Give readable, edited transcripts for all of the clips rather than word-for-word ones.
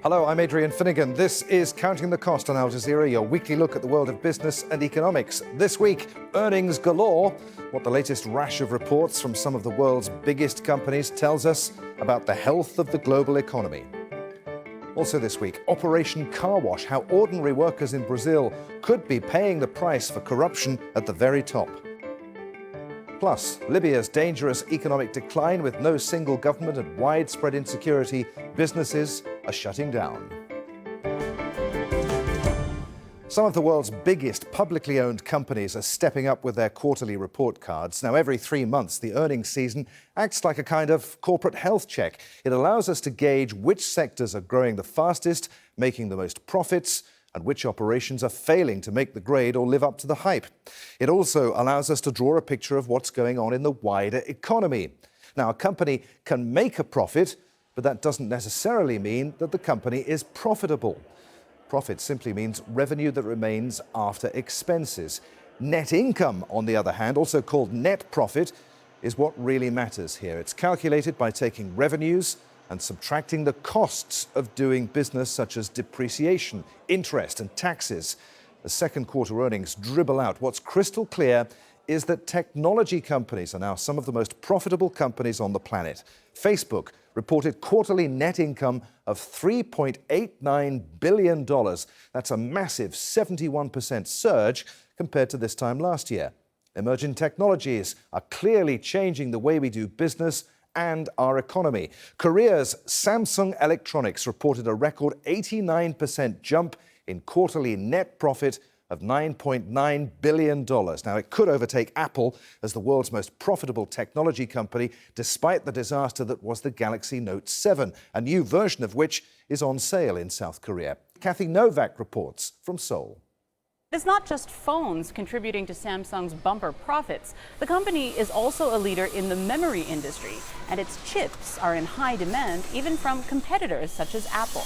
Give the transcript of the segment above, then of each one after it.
Hello, I'm Adrian Finnegan. This is Counting the Cost on Al Jazeera, your weekly look at the world of business and economics. This week, earnings galore. What the latest rash of reports from some of the world's biggest companies tells us about the health of the global economy. Also this week, Operation Car Wash, how ordinary workers in Brazil could be paying the price for corruption at the very top. Plus, Libya's dangerous economic decline with no single government and widespread insecurity, businesses are shutting down. Some of the world's biggest publicly owned companies are stepping up with their quarterly report cards. Now, every 3 months, the earnings season acts like a kind of corporate health check. It allows us to gauge which sectors are growing the fastest, making the most profits, and which operations are failing to make the grade or live up to the hype. It also allows us to draw a picture of what's going on in the wider economy. Now, a company can make a profit, but that doesn't necessarily mean that the company is profitable. Profit simply means revenue that remains after expenses. Net income, on the other hand, also called net profit, is what really matters here. It's calculated by taking revenues and subtracting the costs of doing business, such as depreciation, interest and taxes. As second quarter earnings dribble out, what's crystal clear is that technology companies are now some of the most profitable companies on the planet. Facebook reported quarterly net income of $3.89 billion. That's a massive 71% surge compared to this time last year. Emerging technologies are clearly changing the way we do business and our economy. Korea's Samsung Electronics reported a record 89% jump in quarterly net profit of $9.9 billion. Now, it could overtake Apple as the world's most profitable technology company, despite the disaster that was the Galaxy Note 7, a new version of which is on sale in South Korea. Kathy Novak reports from Seoul. It's not just phones contributing to Samsung's bumper profits. The company is also a leader in the memory industry, and its chips are in high demand even from competitors such as Apple.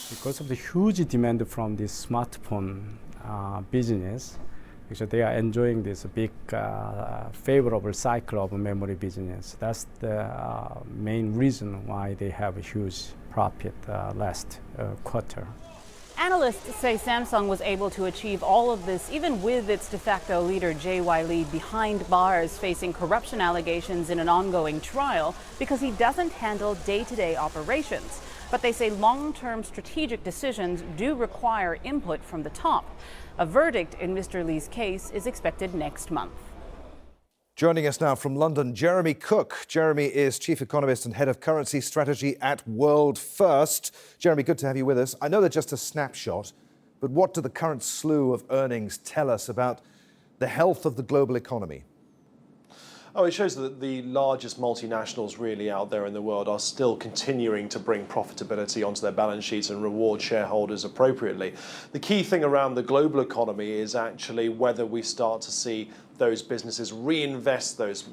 Because of the huge demand from the smartphone business, actually they are enjoying this big favorable cycle of memory business. That's the main reason why they have a huge profit last quarter. Analysts say Samsung was able to achieve all of this even with its de facto leader J.Y. Lee behind bars facing corruption allegations in an ongoing trial because he doesn't handle day-to-day operations. But they say long-term strategic decisions do require input from the top. A verdict in Mr. Lee's case is expected next month. Joining us now from London, Jeremy Cook. Jeremy is Chief Economist and Head of Currency Strategy at World First. Jeremy, good to have you with us. I know they're just a snapshot, but what do the current slew of earnings tell us about the health of the global economy? Oh, it shows that the largest multinationals really out there in the world are still continuing to bring profitability onto their balance sheets and reward shareholders appropriately. The key thing around the global economy is actually whether we start to see those businesses reinvest those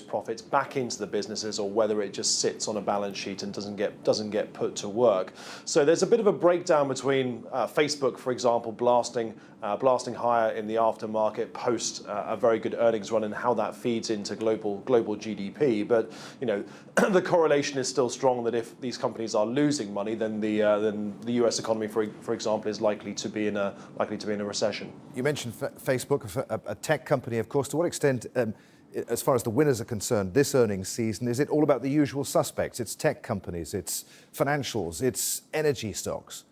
profits back into the businesses, or whether it just sits on a balance sheet and doesn't get put to work. So there's a bit of a breakdown between Facebook, for example, blasting higher in the aftermarket post a very good earnings run, and how that feeds into global GDP. But you know, the correlation is still strong that if these companies are losing money, then the US economy, for example, is likely to be in a recession. You mentioned Facebook, a tech company, of course. To what extent, as far as the winners are concerned, this earnings season, is it all about the usual suspects? It's tech companies, it's financials, it's energy stocks.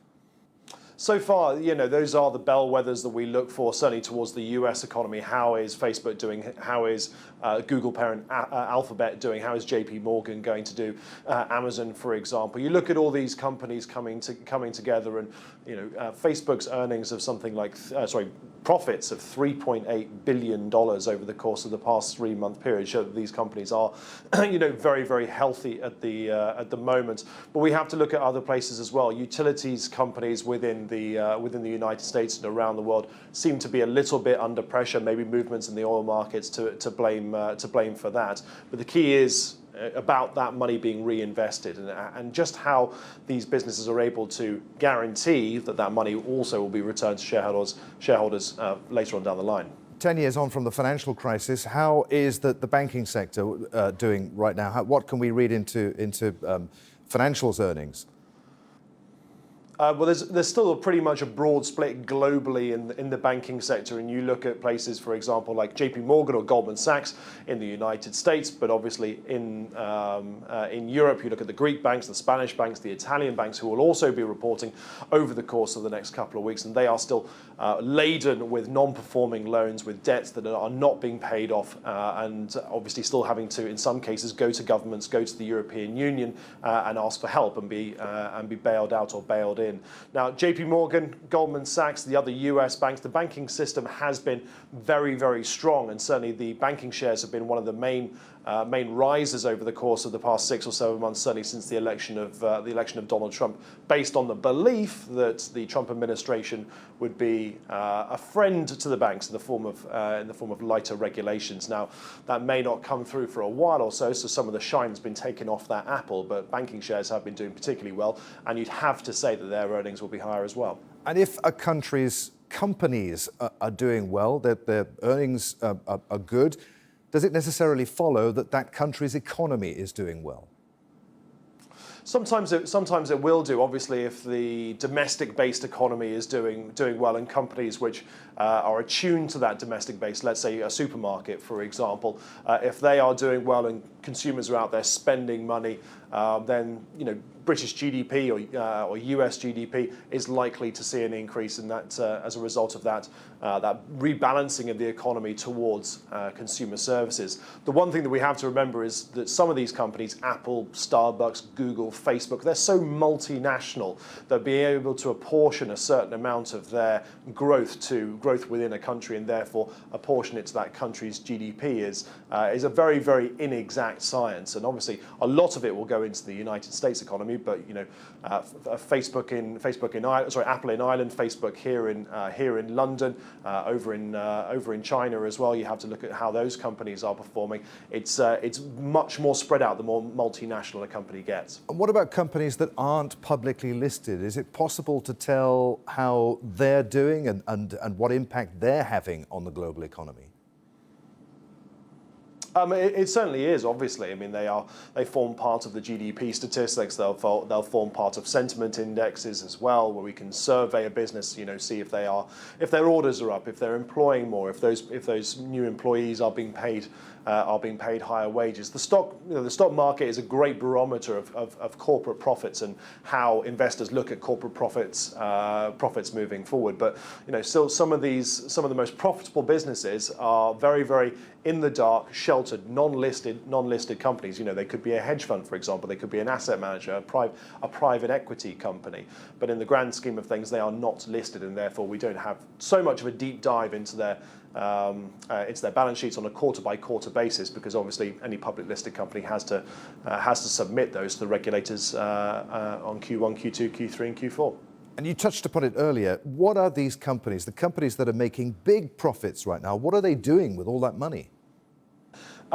So far, you know, those are the bellwethers that we look for, certainly towards the US economy. How is Facebook doing? How is Google parent Alphabet doing? How is JP Morgan going to do? Amazon, for example. You look at all these companies coming together, and you know, Facebook's earnings of something like profits of $3.8 billion over the course of the past 3-month period show that these companies are, you know, very, very healthy at the moment. But we have to look at other places as well. Utilities companies within the United States and around the world seem to be a little bit under pressure. Maybe movements in the oil markets to blame for that. But the key is about that money being reinvested, and just how these businesses are able to guarantee that money also will be returned to shareholders later on down the line. 10 years on from the financial crisis, how is the banking sector doing right now? What can we read into financials earnings? Well, there's still pretty much a broad split globally in the banking sector, and you look at places, for example, like JP Morgan or Goldman Sachs in the United States, but obviously in Europe, you look at the Greek banks, the Spanish banks, the Italian banks, who will also be reporting over the course of the next couple of weeks, and they are still laden with non-performing loans, with debts that are not being paid off, and obviously still having to, in some cases, go to governments, go to the European Union, and ask for help and be bailed out or bailed in. Now, JP Morgan, Goldman Sachs, the other US banks, the banking system has been very, very strong, and certainly the banking shares have been one of the main risers over the course of the past 6 or 7 months, certainly since the election of Donald Trump, based on the belief that the Trump administration would be a friend to the banks in the form of lighter regulations. Now, that may not come through for a while or so some of the shine's been taken off that apple, but banking shares have been doing particularly well, and you'd have to say that their earnings will be higher as well. And if a country's companies are doing well, that their earnings are good, does it necessarily follow that that country's economy is doing well? Sometimes it will do. Obviously, if the domestic-based economy is doing well, and companies which are attuned to that domestic base, let's say a supermarket, for example, if they are doing well and consumers are out there spending money, then British GDP or US GDP is likely to see an increase in that as a result of that rebalancing of the economy towards consumer services. The one thing that we have to remember is that some of these companies, Apple, Starbucks, Google, Facebook, they're so multinational that being able to apportion a certain amount of their growth to growth within a country, and therefore apportion it to that country's GDP is a very, very inexact science. And obviously a lot of it will go into the United States economy, but Apple in Ireland, Facebook here in London, over in China as well. You have to look at how those companies are performing. It's much more spread out the more multinational a company gets. And what about companies that aren't publicly listed? Is it possible to tell how they're doing and what impact they're having on the global economy? It certainly is, obviously. I mean, they form part of the GDP statistics. They'll form part of sentiment indexes as well, where we can survey a business, see if their orders are up, if they're employing more, if those new employees are being paid higher wages. The stock market is a great barometer of corporate profits and how investors look at corporate profits moving forward. But still some of the most profitable businesses are very, very in the dark, sheltered, non-listed companies. They could be a hedge fund, for example. They could be an asset manager, a private equity company. But in the grand scheme of things, they are not listed, and therefore we don't have so much of a deep dive into their balance sheets on a quarter-by-quarter basis, because obviously any public listed company has to submit those to the regulators on Q1, Q2, Q3, and Q4. And you touched upon it earlier. What are these companies, the companies that are making big profits right now, what are they doing with all that money?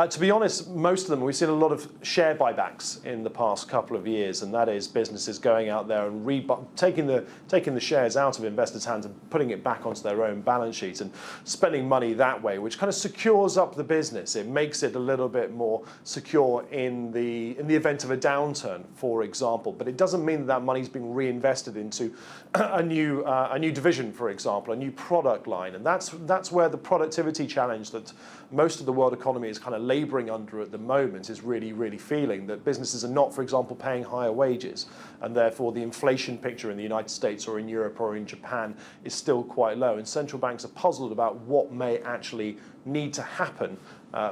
To be honest, most of them, we've seen a lot of share buybacks in the past couple of years, and that is businesses going out there and taking the shares out of investors' hands and putting it back onto their own balance sheet and spending money that way, which kind of secures up the business. It makes it a little bit more secure in the event of a downturn, for example. But it doesn't mean that money's being reinvested into a new division, for example, a new product line, and that's where the productivity challenge that most of the world economy is kind of labouring under at the moment is really, really feeling that businesses are not, for example, paying higher wages, and therefore the inflation picture in the United States or in Europe or in Japan is still quite low, and central banks are puzzled about what may actually need to happen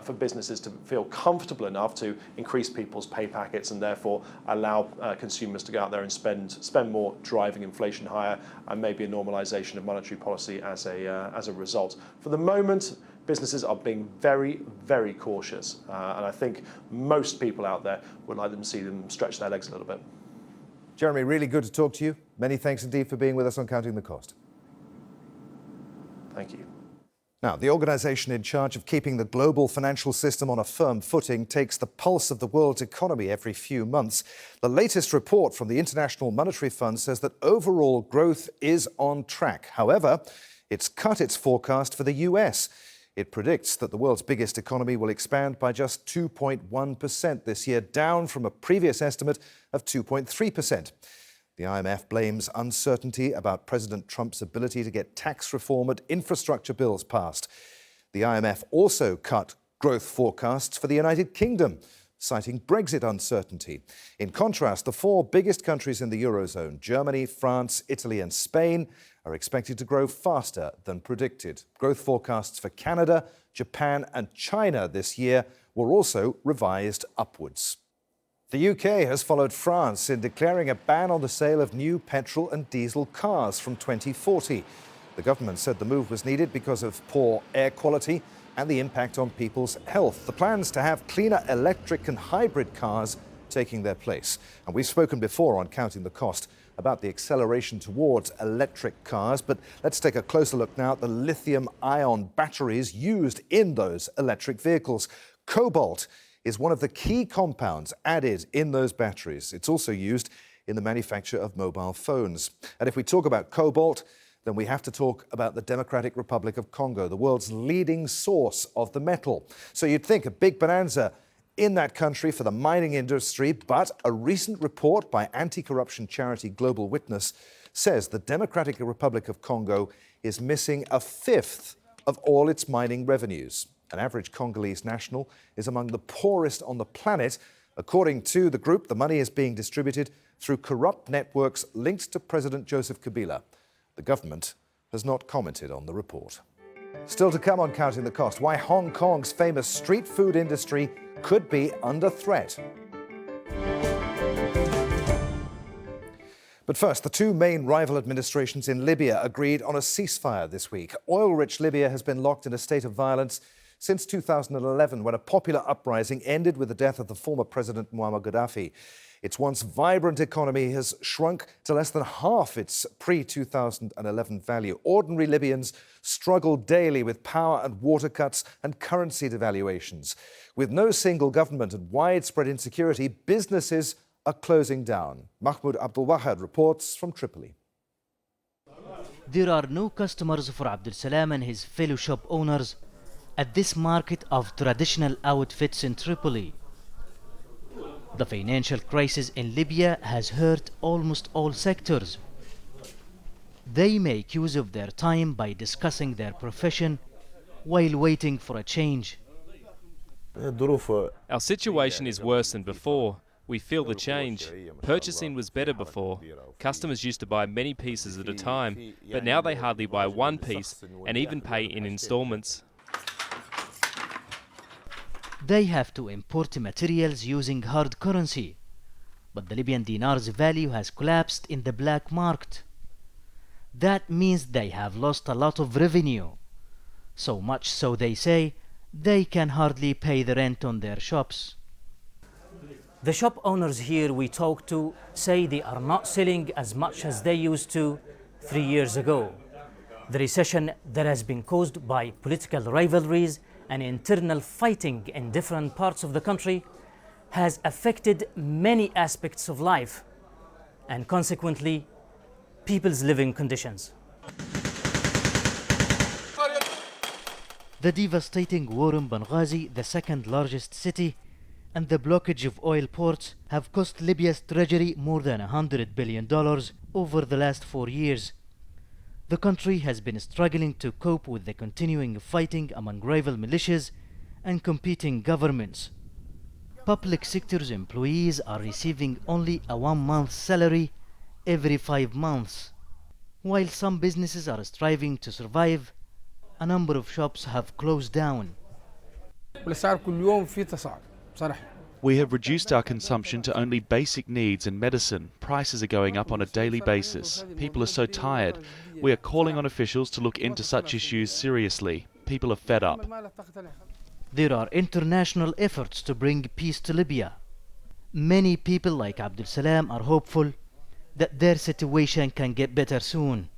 for businesses to feel comfortable enough to increase people's pay packets and therefore allow consumers to go out there and spend more, driving inflation higher, and maybe a normalisation of monetary policy as a result. For the moment, businesses are being very, very cautious, and I think most people out there would like to see them stretch their legs a little bit. Jeremy, really good to talk to you. Many thanks indeed for being with us on Counting the Cost. Thank you. Now, the organisation in charge of keeping the global financial system on a firm footing takes the pulse of the world's economy every few months. The latest report from the International Monetary Fund says that overall growth is on track. However, it's cut its forecast for the US. It predicts that the world's biggest economy will expand by just 2.1% this year, down from a previous estimate of 2.3%. The IMF blames uncertainty about President Trump's ability to get tax reform and infrastructure bills passed. The IMF also cut growth forecasts for the United Kingdom, citing Brexit uncertainty. In contrast, the four biggest countries in the Eurozone, Germany, France, Italy and Spain, are expected to grow faster than predicted. Growth forecasts for Canada, Japan and China this year were also revised upwards. The UK has followed France in declaring a ban on the sale of new petrol and diesel cars from 2040. The government said the move was needed because of poor air quality and the impact on people's health. The plans to have cleaner electric and hybrid cars taking their place. And we've spoken before on Counting the Cost about the acceleration towards electric cars, but let's take a closer look now at the lithium-ion batteries used in those electric vehicles. Cobalt is one of the key compounds added in those batteries. It's also used in the manufacture of mobile phones. And if we talk about cobalt, then we have to talk about the Democratic Republic of Congo, the world's leading source of the metal. So you'd think a big bonanza in that country for the mining industry, but a recent report by anti-corruption charity Global Witness says the Democratic Republic of Congo is missing a fifth of all its mining revenues. An average Congolese national is among the poorest on the planet. According to the group, the money is being distributed through corrupt networks linked to President Joseph Kabila. The government has not commented on the report. Still to come on Counting the Cost, why Hong Kong's famous street food industry could be under threat. But first, the two main rival administrations in Libya agreed on a ceasefire this week. Oil-rich Libya has been locked in a state of violence since 2011, when a popular uprising ended with the death of the former President Muammar Gaddafi. Its once vibrant economy has shrunk to less than half its pre-2011 value. Ordinary Libyans struggle daily with power and water cuts and currency devaluations. With no single government and widespread insecurity, businesses are closing down. Mahmoud Abdul Wahad reports from Tripoli. There are no customers for Abdul Salam and his fellow shop owners at this market of traditional outfits in Tripoli. The financial crisis in Libya has hurt almost all sectors. They make use of their time by discussing their profession while waiting for a change. Our situation is worse than before. We feel the change. Purchasing was better before. Customers used to buy many pieces at a time, but now they hardly buy one piece and even pay in installments. They have to import materials using hard currency, but the Libyan dinar's value has collapsed in the black market. That means they have lost a lot of revenue. So much so they say they can hardly pay the rent on their shops. The shop owners here we talk to say they are not selling as much as they used to 3 years ago. The recession that has been caused by political rivalries and internal fighting in different parts of the country has affected many aspects of life and consequently people's living conditions. The devastating war in Benghazi, the second largest city, and the blockage of oil ports have cost Libya's treasury more than $100 billion over the last 4 years. The country has been struggling to cope with the continuing fighting among rival militias and competing governments. Public sector's employees are receiving only a 1-month salary every 5 months. While some businesses are striving to survive, a number of shops have closed down. We have reduced our consumption to only basic needs and medicine. Prices are going up on a daily basis. People are so tired. We are calling on officials to look into such issues seriously. People are fed up. There are international efforts to bring peace to Libya. Many people like Abdul Salam are hopeful that their situation can get better soon.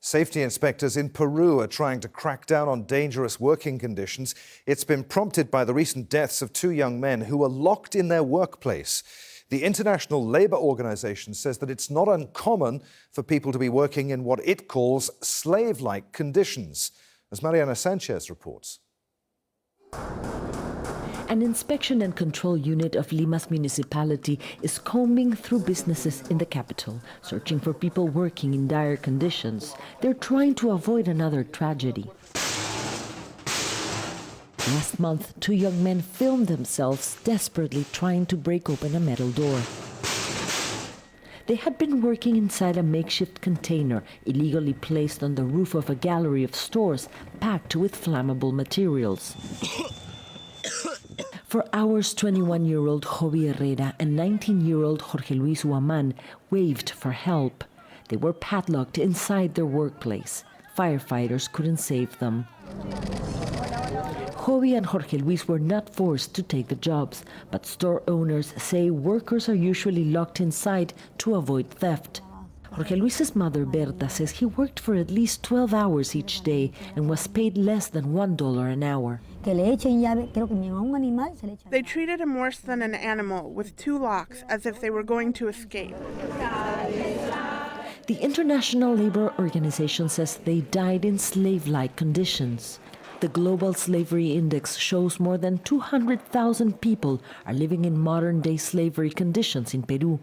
Safety inspectors in Peru are trying to crack down on dangerous working conditions. It's been prompted by the recent deaths of 2 young men who were locked in their workplace. The International Labour Organization says that it's not uncommon for people to be working in what it calls slave-like conditions, as Mariana Sanchez reports. An inspection and control unit of Lima's municipality is combing through businesses in the capital, searching for people working in dire conditions. They're trying to avoid another tragedy. Last month, 2 young men filmed themselves desperately trying to break open a metal door. They had been working inside a makeshift container illegally placed on the roof of a gallery of stores packed with flammable materials. For hours, 21-year-old Jovi Herrera and 19-year-old Jorge Luis Huaman waved for help. They were padlocked inside their workplace. Firefighters couldn't save them. Jovi and Jorge Luis were not forced to take the jobs, but store owners say workers are usually locked inside to avoid theft. Jorge Luis's mother, Berta, says he worked for at least 12 hours each day and was paid less than $1 an hour. They treated him worse than an animal, with 2 locks, as if they were going to escape. The International Labor Organization says they died in slave-like conditions. The Global Slavery Index shows more than 200,000 people are living in modern-day slavery conditions in Peru.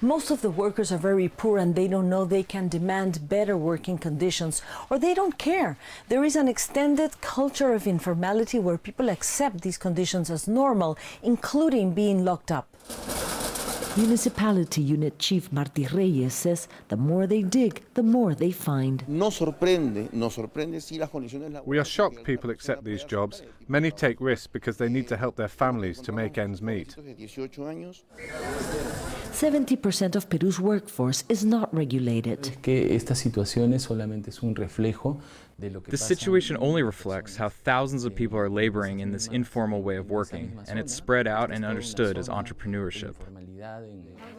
Most of the workers are very poor and they don't know they can demand better working conditions, or they don't care. There is an extended culture of informality where people accept these conditions as normal, including being locked up. Municipality Unit Chief Martí Reyes says the more they dig, the more they find. We are shocked people accept these jobs. Many take risks because they need to help their families to make ends meet. 70% of Peru's workforce is not regulated. This situation only reflects how thousands of people are laboring in this informal way of working, and it's spread out and understood as entrepreneurship.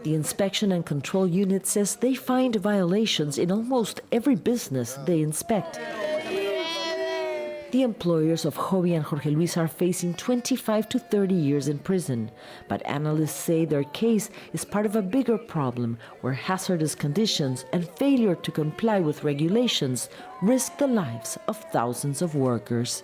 The Inspection and Control Unit says they find violations in almost every business they inspect. The employers of Jovi and Jorge Luis are facing 25 to 30 years in prison. But analysts say their case is part of a bigger problem where hazardous conditions and failure to comply with regulations risk the lives of thousands of workers.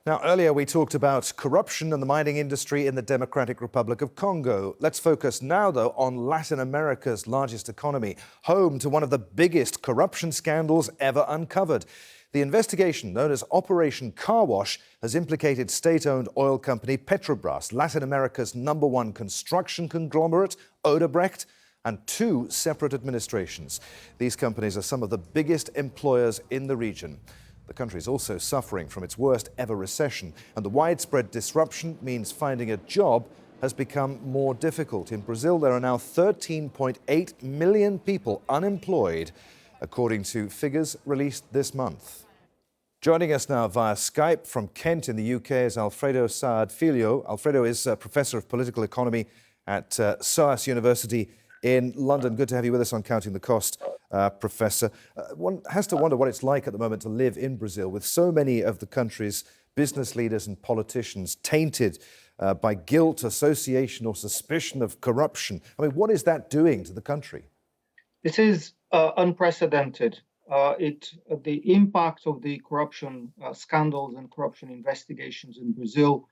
Now, earlier we talked about corruption and the mining industry in the Democratic Republic of Congo. Let's focus now, though, on Latin America's largest economy, home to one of the biggest corruption scandals ever uncovered. The investigation, known as Operation Car Wash, has implicated state-owned oil company Petrobras, Latin America's #1 construction conglomerate, Odebrecht, and 2 separate administrations. These companies are some of the biggest employers in the region. The country is also suffering from its worst ever recession, and the widespread disruption means finding a job has become more difficult. In Brazil, there are now 13.8 million people unemployed, according to figures released this month. Joining us now via Skype from Kent in the UK is Alfredo Saad Filho. Alfredo is a Professor of Political Economy at SOAS University in London. Good to have you with us on Counting the Cost, Professor. One has to wonder what it's like at the moment to live in Brazil with so many of the country's business leaders and politicians tainted by guilt, association or suspicion of corruption. I mean, what is that doing to the country? This is unprecedented. The impact of the corruption scandals and corruption investigations in Brazil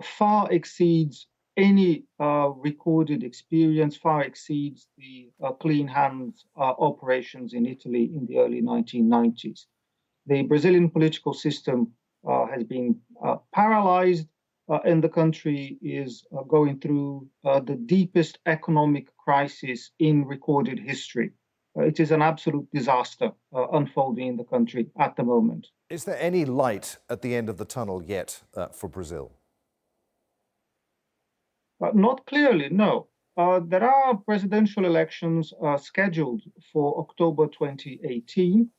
far exceeds any recorded experience, far exceeds the clean hands operations in Italy in the early 1990s. The Brazilian political system has been paralyzed, and the country is going through the deepest economic crisis in recorded history. It is an absolute disaster unfolding in the country at the moment. Is there any light at the end of the tunnel yet for Brazil? Not clearly, no. There are presidential elections scheduled for October 2018.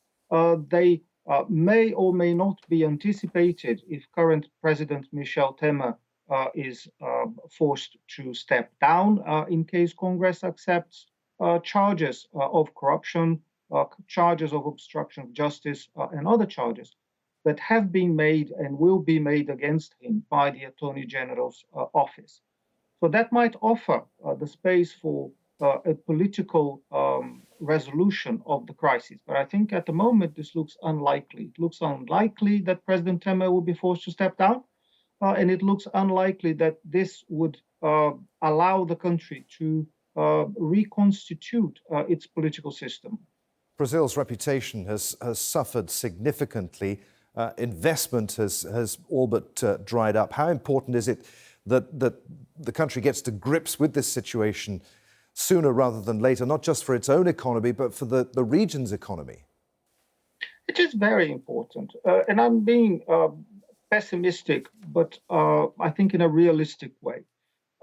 They may or may not be anticipated if current President Michel Temer is forced to step down in case Congress accepts charges of corruption, charges of obstruction of justice, and other charges that have been made and will be made against him by the Attorney General's office. So that might offer the space for a political resolution of the crisis. But I think at the moment this looks unlikely. It looks unlikely that President Temer will be forced to step down. and it looks unlikely that this would allow the country to reconstitute its political system. Brazil's reputation has suffered significantly. Investment has all but dried up. How important is it that the country gets to grips with this situation sooner rather than later, not just for its own economy, but for the region's economy? It is very important. And I'm being pessimistic, but I think in a realistic way.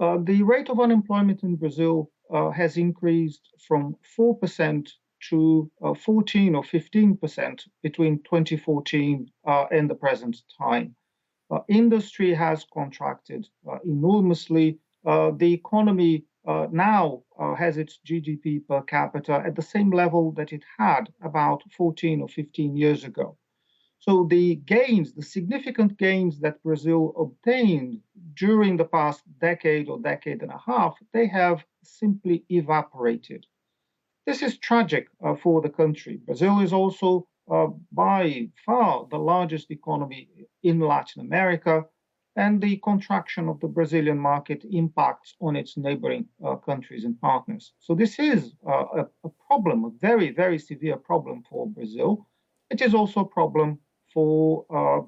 The rate of unemployment in Brazil has increased from 4% to 14 or 15% between 2014 and the present time. Industry has contracted enormously. The economy now has its GDP per capita at the same level that it had about 14 or 15 years ago. So the gains, the significant gains that Brazil obtained during the past decade or decade and a half, they have simply evaporated. This is tragic for the country. Brazil is also by far the largest economy in Latin America, and the contraction of the Brazilian market impacts on its neighboring countries and partners. So this is a problem, a very, very severe problem for Brazil. It is also a problem for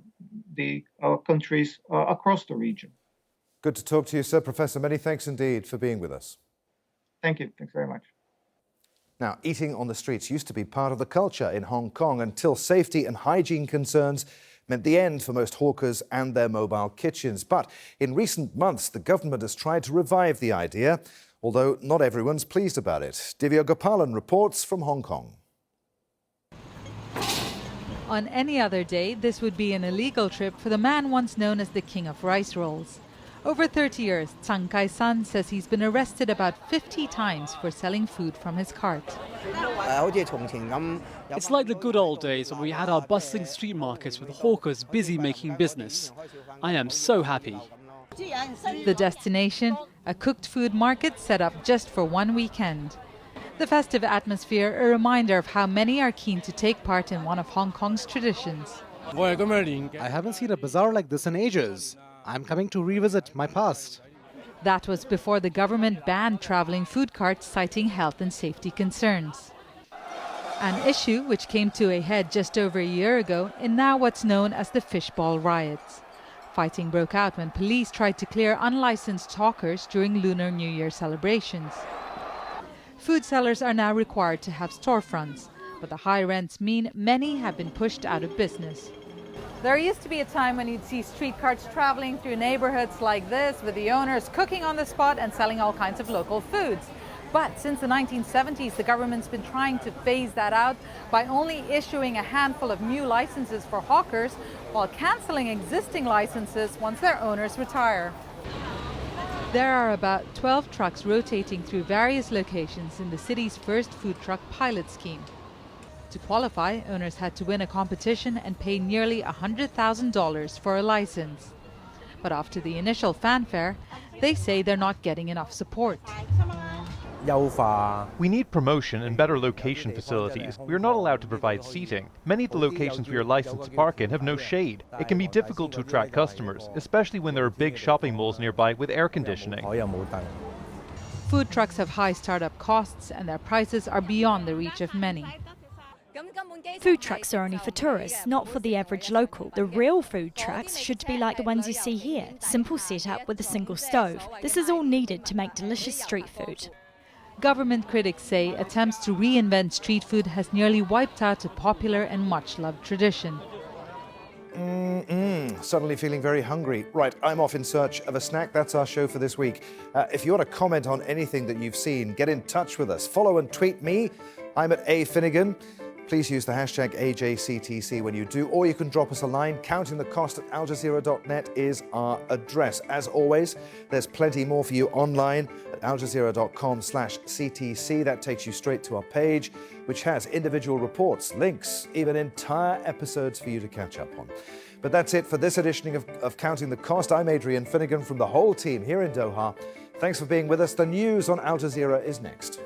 the countries across the region. Good to talk to you, sir. Professor, many thanks indeed for being with us. Thank you. Thanks very much. Now, eating on the streets used to be part of the culture in Hong Kong until safety and hygiene concerns meant the end for most hawkers and their mobile kitchens. But in recent months, the government has tried to revive the idea, although not everyone's pleased about it. Divya Gopalan reports from Hong Kong. On any other day, this would be an illegal trip for the man once known as the King of Rice Rolls. Over 30 years, Tsang Kai-san says he's been arrested about 50 times for selling food from his cart. It's like the good old days when we had our bustling street markets with hawkers busy making business. I am so happy. The destination, a cooked food market set up just for one weekend. The festive atmosphere, a reminder of how many are keen to take part in one of Hong Kong's traditions. I haven't seen a bazaar like this in ages. I'm coming to revisit my past. That was before the government banned traveling food carts, citing health and safety concerns. An issue which came to a head just over a year ago in now what's known as the fishball riots. Fighting broke out when police tried to clear unlicensed hawkers during Lunar New Year celebrations. Food sellers are now required to have storefronts, but the high rents mean many have been pushed out of business. There used to be a time when you'd see street carts traveling through neighborhoods like this with the owners cooking on the spot and selling all kinds of local foods. But since the 1970s, the government's been trying to phase that out by only issuing a handful of new licenses for hawkers while cancelling existing licenses once their owners retire. There are about 12 trucks rotating through various locations in the city's first food truck pilot scheme. To qualify, owners had to win a competition and pay nearly $100,000 for a license. But after the initial fanfare, they say they're not getting enough support. We need promotion and better location facilities. We are not allowed to provide seating. Many of the locations we are licensed to park in have no shade. It can be difficult to attract customers, especially when there are big shopping malls nearby with air conditioning. Food trucks have high startup costs and their prices are beyond the reach of many. Food trucks are only for tourists, not for the average local. The real food trucks should be like the ones you see here. Simple setup with a single stove. This is all needed to make delicious street food. Government critics say attempts to reinvent street food has nearly wiped out a popular and much-loved tradition. Suddenly feeling very hungry. Right, I'm off in search of a snack. That's our show for this week. If you want to comment on anything that you've seen, get in touch with us. Follow and tweet me. I'm at A Finnegan. Please use the hashtag AJCTC when you do, or you can drop us a line. Countingthecost@aljazeera.net is our address. As always, there's plenty more for you online at aljazeera.com/CTC. That takes you straight to our page, which has individual reports, links, even entire episodes for you to catch up on. But that's it for this edition of Counting the Cost. I'm Adrian Finnegan from the whole team here in Doha. Thanks for being with us. The news on Al Jazeera is next.